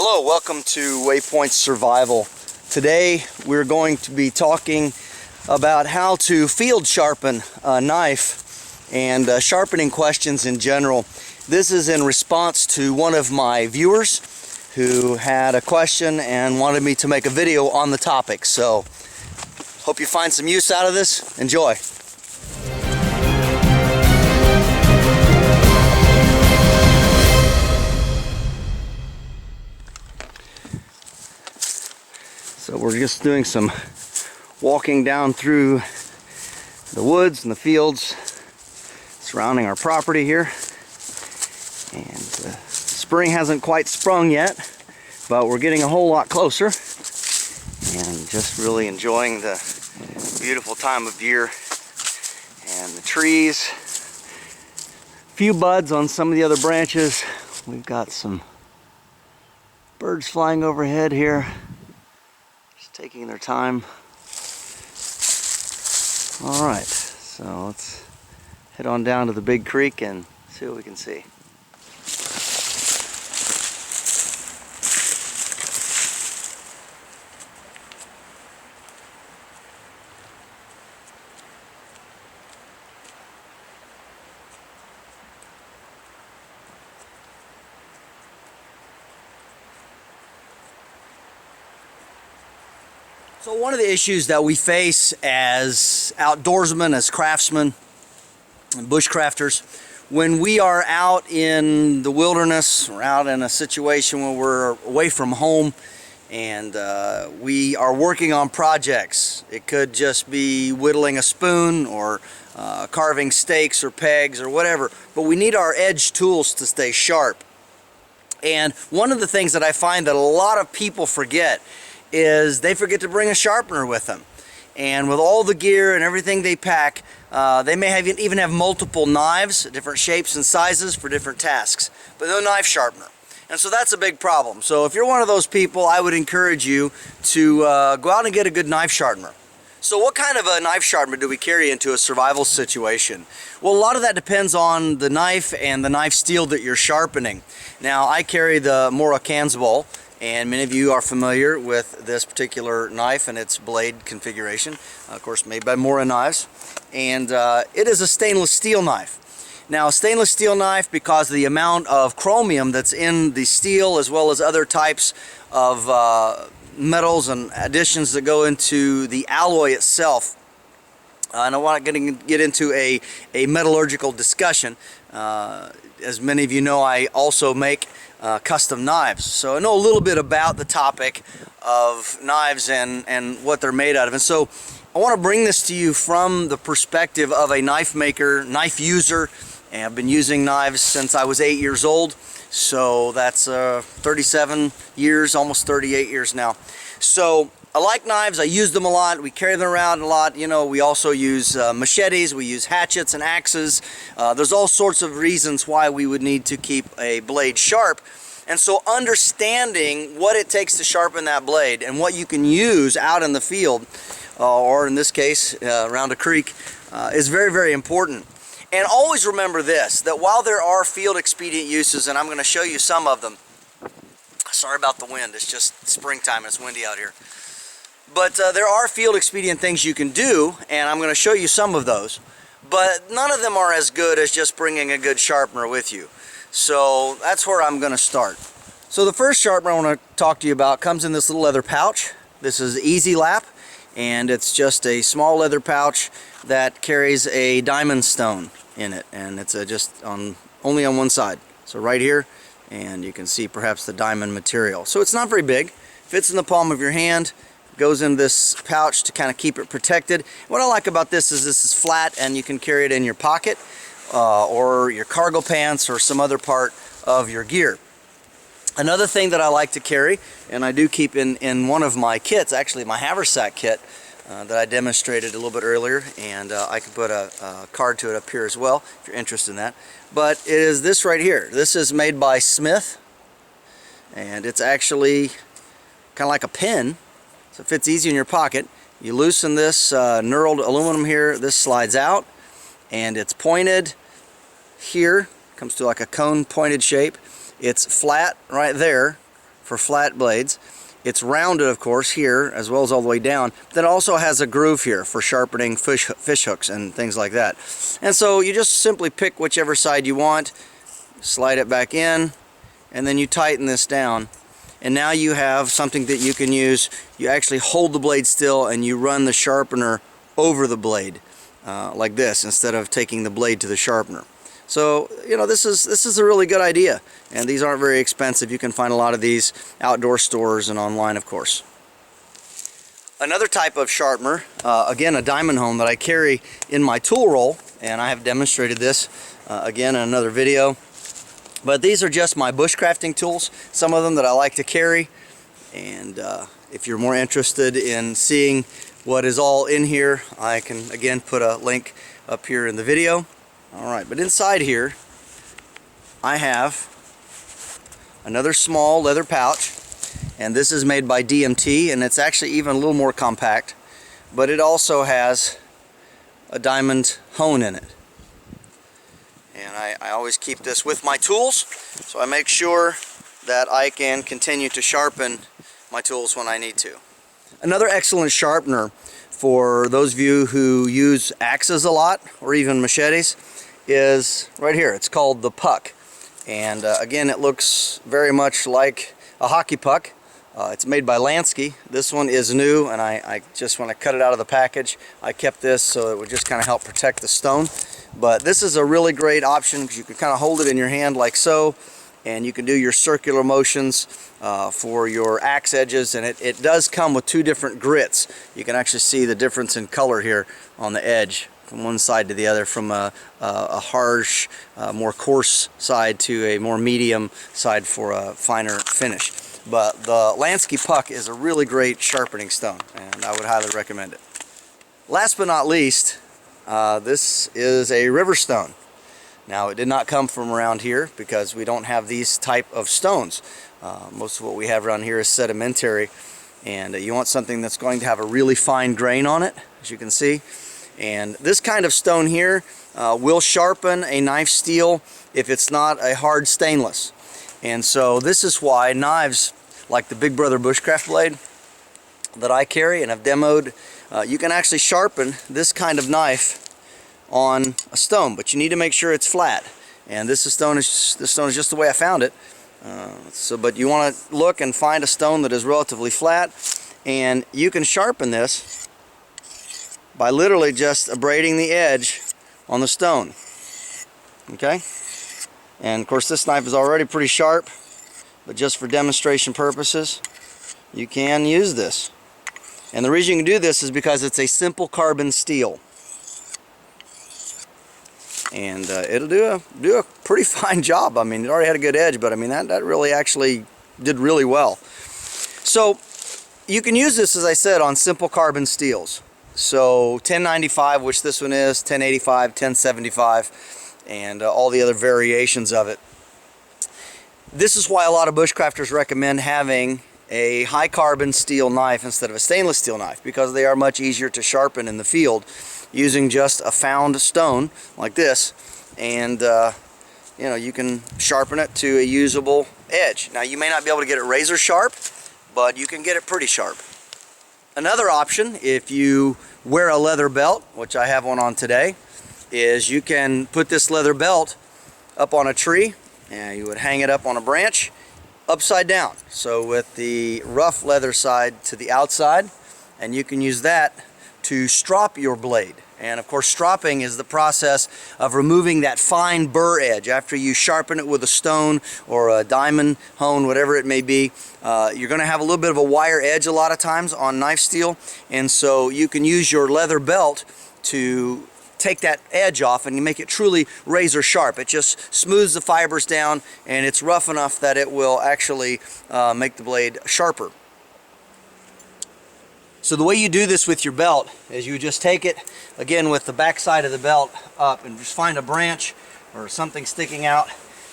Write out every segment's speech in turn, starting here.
Hello, welcome to Waypoint Survival. Today we're going to be talking about how to field sharpen a knife and sharpening questions in general. This is in response to one of my viewers who had a question and wanted me to make a video on the topic. So, hope you find some use out of this. Enjoy. So we're just doing some walking down through the woods and the fields surrounding our property here. And spring hasn't quite sprung yet, but we're getting a whole lot closer. And just really enjoying the beautiful time of year and the trees. A few buds on some of the other branches. We've got some birds flying overhead here, just taking their time. All right, so let's head on down to the big creek and see what we can see. So one of the issues that we face as outdoorsmen, as craftsmen, and bushcrafters, when we are out in the wilderness, or out in a situation where we're away from home and we are working on projects. It could just be whittling a spoon or carving stakes or pegs or whatever, but we need our edge tools to stay sharp. And one of the things that I find that a lot of people forget is they forget to bring a sharpener with them. And with all the gear and everything they pack, they may even have multiple knives, different shapes and sizes for different tasks, but no knife sharpener. And so that's a big problem. So if you're one of those people, I would encourage you to go out and get a good knife sharpener. So what kind of a knife sharpener do we carry into a survival situation? Well, a lot of that depends on the knife and the knife steel that you're sharpening. Now, I carry the Mora Kanzball, and many of you are familiar with this particular knife and its blade configuration, of course made by Mora Knives, and it is a stainless steel knife. Now, a stainless steel knife, because of the amount of chromium that's in the steel as well as other types of metals and additions that go into the alloy itself, and I want to get into a metallurgical discussion. As many of you know, I also make custom knives, so I know a little bit about the topic of knives and what they're made out of. And so I want to bring this to you from the perspective of a knife maker, knife user, and I've been using knives since I was 8 years old, so that's 37 years, almost 38 years now. So I like knives, I use them a lot, we carry them around a lot. You know, we also use machetes, we use hatchets and axes. There's all sorts of reasons why we would need to keep a blade sharp. And so understanding what it takes to sharpen that blade and what you can use out in the field, or in this case, around a creek, is very, very important. And always remember this, that while there are field expedient uses, and I'm going to show you some of them. Sorry about the wind, it's just springtime and it's windy out here. But there are field expedient things you can do, and I'm going to show you some of those. But none of them are as good as just bringing a good sharpener with you. So that's where I'm going to start. So the first sharpener I want to talk to you about comes in this little leather pouch. This is Easy Lap, and it's just a small leather pouch that carries a diamond stone in it, and it's only on one side. So right here, and you can see perhaps the diamond material. So it's not very big, fits in the palm of your hand, goes in this pouch to kind of keep it protected. What I like about this is flat and you can carry it in your pocket or your cargo pants or some other part of your gear. Another thing that I like to carry, and I do keep in one of my kits, actually my Haversack Kit that I demonstrated a little bit earlier, and I can put a card to it up here as well if you're interested in that. But it is this right here. This is made by Smith, and it's actually kind of like a pin. So it fits easy in your pocket. You loosen this knurled aluminum here, this slides out, and it's pointed here, comes to like a cone pointed shape. It's flat right there for flat blades. It's rounded, of course, here as well as all the way down. But then it also has a groove here for sharpening fish hooks and things like that. And so you just simply pick whichever side you want, slide it back in, and then you tighten this down. And now you have something that you can use. You actually hold the blade still and you run the sharpener over the blade like this, instead of taking the blade to the sharpener. So, you know, this is a really good idea, and these aren't very expensive. You can find a lot of these outdoor stores and online, of course. Another type of sharpener, again a diamond hone that I carry in my tool roll, and I have demonstrated this again in another video. But these are just my bushcrafting tools, some of them that I like to carry. And if you're more interested in seeing what is all in here, I can again put a link up here in the video. Alright, but inside here I have another small leather pouch, and this is made by DMT, and it's actually even a little more compact, but it also has a diamond hone in it. And I always keep this with my tools, so I make sure that I can continue to sharpen my tools when I need to. Another excellent sharpener for those of you who use axes a lot, or even machetes, is right here. It's called the Puck, and again, it looks very much like a hockey puck. It's made by Lansky. This one is new, and I just, when I cut it out of the package, I kept this so it would just kind of help protect the stone. But this is a really great option because you can kind of hold it in your hand like so, and you can do your circular motions for your axe edges, and it does come with two different grits. You can actually see the difference in color here on the edge from one side to the other, from a harsh, more coarse side to a more medium side for a finer finish. But the Lansky Puck is a really great sharpening stone, and I would highly recommend it. Last but not least, this is a river stone. Now, it did not come from around here because we don't have these type of stones. Most of what we have around here is sedimentary, and you want something that's going to have a really fine grain on it, as you can see. And this kind of stone here will sharpen a knife steel if it's not a hard stainless. And so this is why knives like the Big Brother Bushcraft blade that I carry and have demoed, you can actually sharpen this kind of knife on a stone, but you need to make sure it's flat. And this stone is just the way I found it. But you want to look and find a stone that is relatively flat, and you can sharpen this by literally just abrading the edge on the stone. Okay? And of course this knife is already pretty sharp, but just for demonstration purposes, you can use this. And the reason you can do this is because it's a simple carbon steel. And it'll do a pretty fine job. I mean, it already had a good edge, but I mean that really actually did really well. So you can use this, as I said, on simple carbon steels. So 1095, which this one is, 1085, 1075, and all the other variations of it. This is why a lot of bushcrafters recommend having a high carbon steel knife instead of a stainless steel knife, because they are much easier to sharpen in the field using just a found stone like this, and you know, you can sharpen it to a usable edge. Now, you may not be able to get it razor sharp, but you can get it pretty sharp. Another option, if you wear a leather belt, which I have one on today, is you can put this leather belt up on a tree, and you would hang it up on a branch upside down, so with the rough leather side to the outside, and you can use that to strop your blade. And of course, stropping is the process of removing that fine burr edge after you sharpen it with a stone or a diamond hone, whatever it may be. You're going to have a little bit of a wire edge a lot of times on knife steel, and so you can use your leather belt to take that edge off and you make it truly razor sharp. It just smooths the fibers down, and it's rough enough that it will actually make the blade sharper. So the way you do this with your belt is you just take it, again, with the back side of the belt up, and just find a branch or something sticking out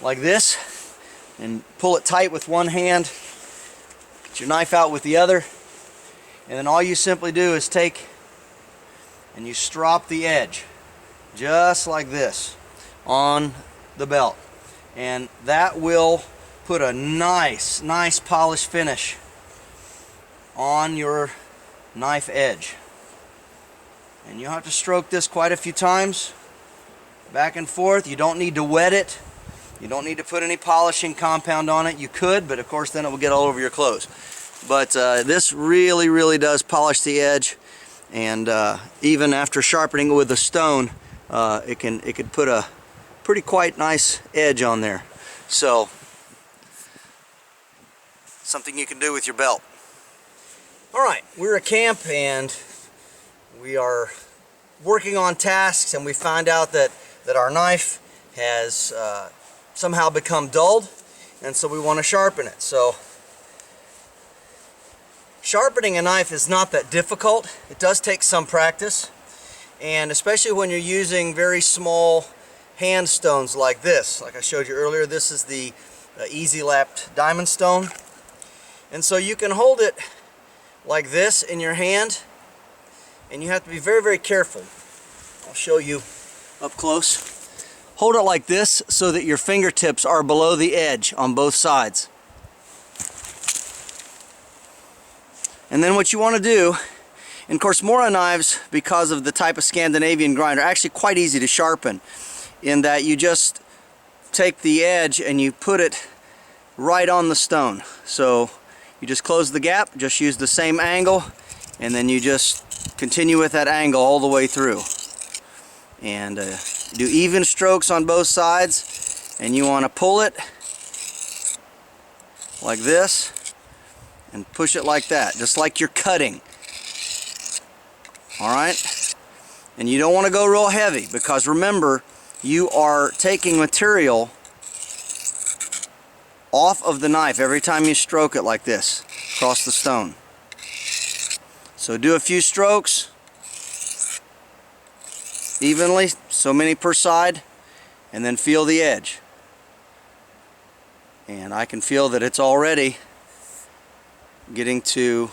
like this, and pull it tight with one hand, get your knife out with the other, and then all you simply do is take and you strop the edge just like this on the belt, and that will put a nice polished finish on your knife edge. And you'll have to stroke this quite a few times, back and forth. You don't need to wet it. You don't need to put any polishing compound on it. You could, but of course then it will get all over your clothes. But this really does polish the edge, and even after sharpening it with a stone, it could put a quite nice edge on there. So something you can do with your belt. Alright, we're at camp and we are working on tasks, and we find out that our knife has somehow become dulled, and so we want to sharpen it. So sharpening a knife is not that difficult. It does take some practice, and especially when you're using very small hand stones like this. Like I showed you earlier, this is the easy lapped diamond stone, and so you can hold it like this in your hand, and you have to be very careful. I'll show you up close. Hold it like this so that your fingertips are below the edge on both sides. And then what you want to do, and of course Mora knives, because of the type of Scandinavian grind, are actually quite easy to sharpen, in that you just take the edge and you put it right on the stone. So you just close the gap, just use the same angle, and then you just continue with that angle all the way through. And do even strokes on both sides, and you want to pull it like this and push it like that, just like you're cutting. Alright? And you don't want to go real heavy, because remember, you are taking material off of the knife every time you stroke it like this across the stone. So do a few strokes evenly, so many per side, and then feel the edge. And I can feel that it's already getting to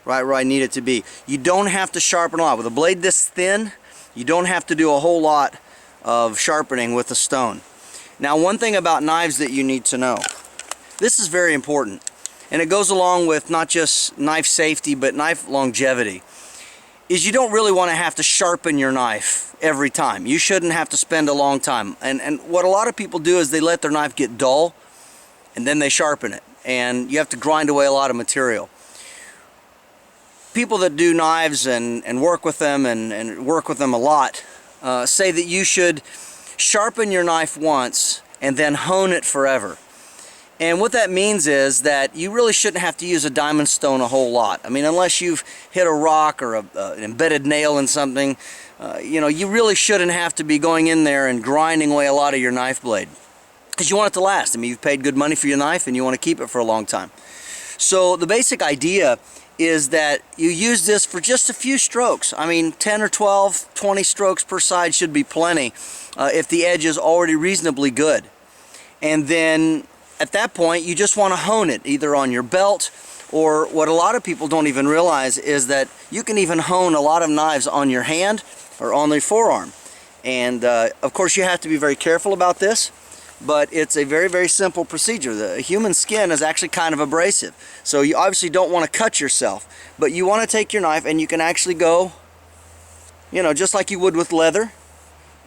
right where I need it to be. You don't have to sharpen a lot. With a blade this thin, you don't have to do a whole lot of sharpening with a stone. Now, one thing about knives that you need to know, this is very important, and it goes along with not just knife safety but knife longevity, is you don't really want to have to sharpen your knife every time. You shouldn't have to spend a long time. And what a lot of people do is they let their knife get dull and then they sharpen it, and you have to grind away a lot of material. People that do knives and work with them and work with them a lot say that you should sharpen your knife once and then hone it forever. And what that means is that you really shouldn't have to use a diamond stone a whole lot. I mean, unless you've hit a rock or an embedded nail in something, you know, you really shouldn't have to be going in there and grinding away a lot of your knife blade, because you want it to last. I mean, you've paid good money for your knife and you want to keep it for a long time. So the basic idea is that you use this for just a few strokes. I mean, 10 or 12, 20 strokes per side should be plenty if the edge is already reasonably good. And then at that point, you just want to hone it, either on your belt, or what a lot of people don't even realize is that you can even hone a lot of knives on your hand or on the forearm. And of course, you have to be very careful about this, but it's a very simple procedure. The human skin is actually kind of abrasive, so you obviously don't want to cut yourself, but you want to take your knife and you can actually go, you know, just like you would with leather,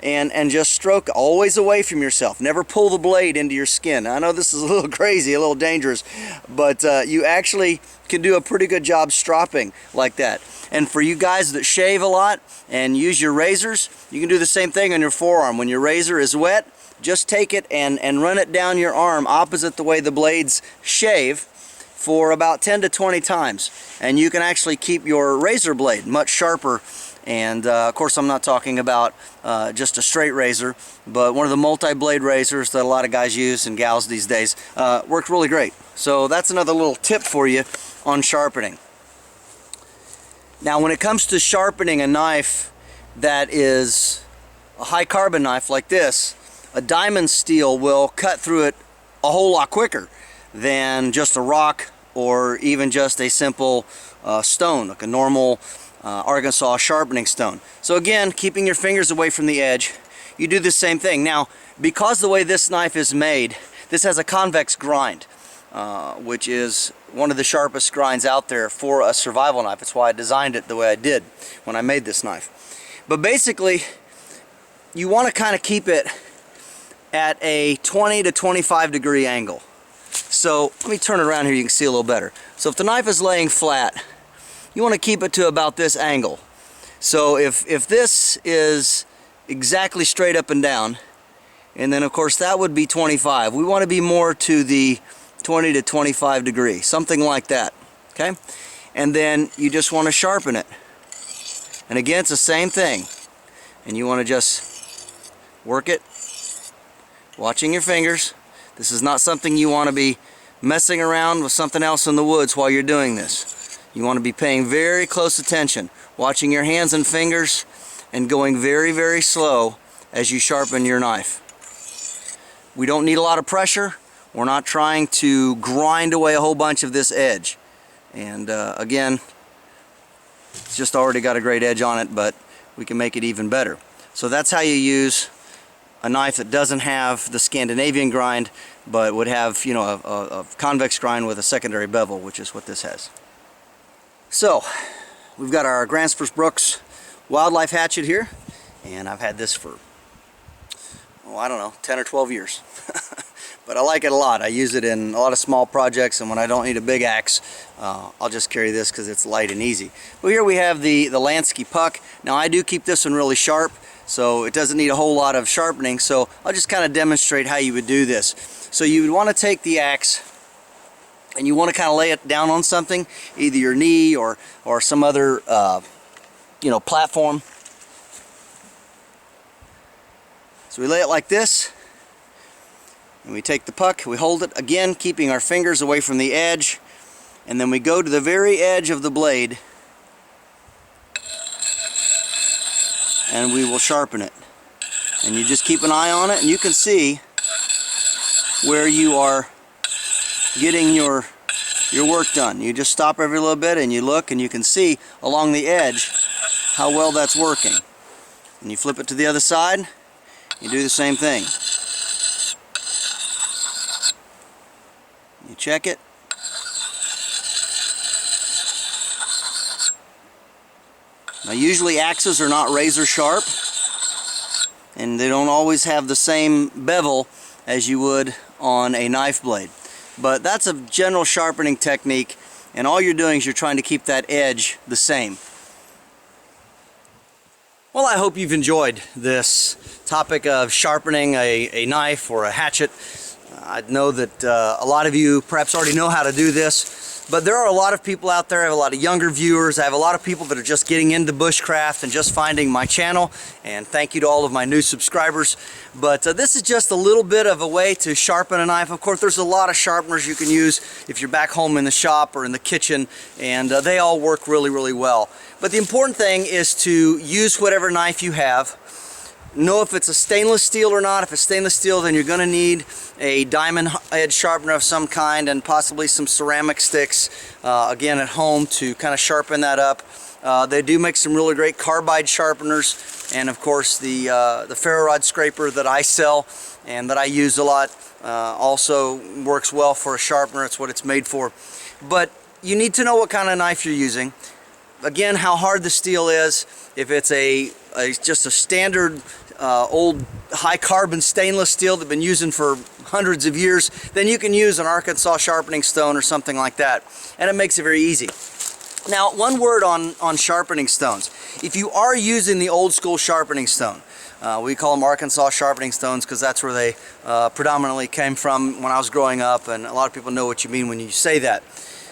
and just stroke always away from yourself. Never pull the blade into your skin. I know this is a little crazy, a little dangerous, but you actually can do a pretty good job stropping like that. And for you guys that shave a lot and use your razors, you can do the same thing on your forearm. When your razor is wet, just take it and run it down your arm opposite the way the blades shave for about 10 to 20 times. And you can actually keep your razor blade much sharper. And of course, I'm not talking about just a straight razor, but one of the multi-blade razors that a lot of guys use and gals these days works really great. So that's another little tip for you on sharpening. Now, when it comes to sharpening a knife that is a high carbon knife like this, a diamond steel will cut through it a whole lot quicker than just a rock or even just a simple stone, like a normal Arkansas sharpening stone. So again, keeping your fingers away from the edge, you do the same thing. Now, because the way this knife is made, This has a convex grind, which is one of the sharpest grinds out there for a survival knife. That's why I designed it the way I did when I made this knife. But basically, you want to kind of keep it at a 20 to 25 degree angle. So let me turn it around here, you can see a little better. So if the knife is laying flat, you want to keep it to about this angle. So if this is exactly straight up and down, and then of course that would be 25, we want to be more to the 20 to 25 degree, something like that. Okay, and then you just want to sharpen it, and again it's the same thing, and you want to just work it, watching your fingers. This is not something you want to be messing around with something else in the woods while you're doing this. You want to be paying very close attention, watching your hands and fingers, and going very, very slow as you sharpen your knife. We don't need a lot of pressure. We're not trying to grind away a whole bunch of this edge. And again, it's just already got a great edge on it, but we can make it even better. So that's how you use a knife that doesn't have the Scandinavian grind, but would have, you know, a convex grind with a secondary bevel, which is what this has. So we've got our Gransfors Brooks wildlife hatchet here, and I've had this for, oh, I don't know, 10 or 12 years. But I like it a lot. I use it in a lot of small projects, and when I don't need a big axe, I'll just carry this because it's light and easy. Well, here we have the Lansky Puck. Now I do keep this one really sharp, so it doesn't need a whole lot of sharpening, so I'll just kind of demonstrate how you would do this. So you would want to take the axe and you want to kind of lay it down on something, either your knee or some other you know, platform. So we lay it like this, and we take the puck, we hold it, again keeping our fingers away from the edge, and then we go to the very edge of the blade and we will sharpen it. And you just keep an eye on it, and you can see where you are getting your work done. You just stop every little bit and you look, and you can see along the edge how well that's working. And you flip it to the other side, you do the same thing. You check it. Now usually axes are not razor sharp, and they don't always have the same bevel as you would on a knife blade. But that's a general sharpening technique, and all you're doing is you're trying to keep that edge the same. Well, I hope you've enjoyed this topic of sharpening a knife or a hatchet. I know that a lot of you perhaps already know how to do this, but there are a lot of people out there. I have a lot of younger viewers. I have a lot of people that are just getting into bushcraft and just finding my channel, and thank you to all of my new subscribers. But this is just a little bit of a way to sharpen a knife. Of course, there's a lot of sharpeners you can use if you're back home in the shop or in the kitchen, and they all work really, really well. But the important thing is to use whatever knife you have. Know if it's a stainless steel or not. If it's stainless steel, then you're going to need a diamond edge sharpener of some kind, and possibly some ceramic sticks again at home to kind of sharpen that up. They do make some really great carbide sharpeners, and of course the ferro rod scraper that I sell and that I use a lot also works well for a sharpener. It's what it's made for. But you need to know what kind of knife you're using. Again, how hard the steel is. If it's just a standard old high carbon stainless steel that been using for hundreds of years, then you can use an Arkansas sharpening stone or something like that, and it makes it very easy. Now, one word on sharpening stones. If you are using the old school sharpening stone, we call them Arkansas sharpening stones because that's where they predominantly came from when I was growing up, and a lot of people know what you mean when you say that.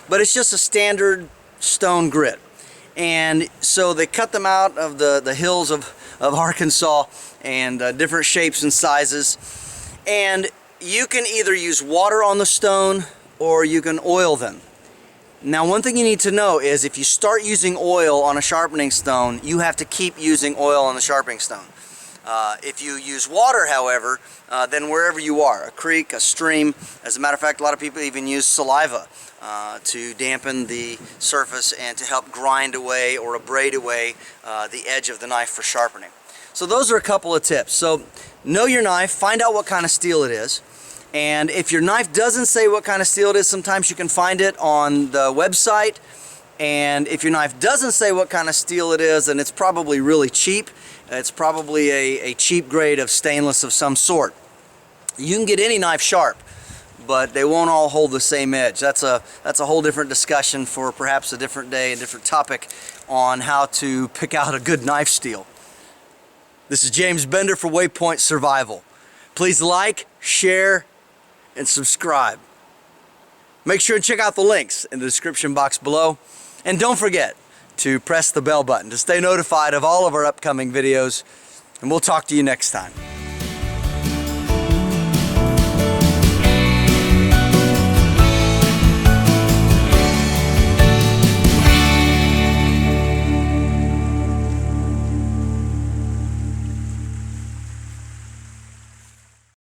But it's just a standard stone grit. And so they cut them out of the hills of Arkansas, and different shapes and sizes. And you can either use water on the stone or you can oil them. Now, one thing you need to know is if you start using oil on a sharpening stone, you have to keep using oil on the sharpening stone. If you use water, however, then wherever you are, a creek, a stream, as a matter of fact, a lot of people even use saliva to dampen the surface and to help grind away or abrade away the edge of the knife for sharpening. So those are a couple of tips. So know your knife, find out what kind of steel it is, And if your knife doesn't say what kind of steel it is, sometimes you can find it on the website. And if your knife doesn't say what kind of steel it is, then it's probably really cheap. It's probably a cheap grade of stainless of some sort. You can get any knife sharp, but they won't all hold the same edge. That's a whole different discussion for perhaps a different day, a different topic on how to pick out a good knife steel. This is James Bender for Waypoint Survival. Please like, share, and subscribe. Make sure to check out the links in the description box below. And don't forget to press the bell button to stay notified of all of our upcoming videos. And we'll talk to you next time.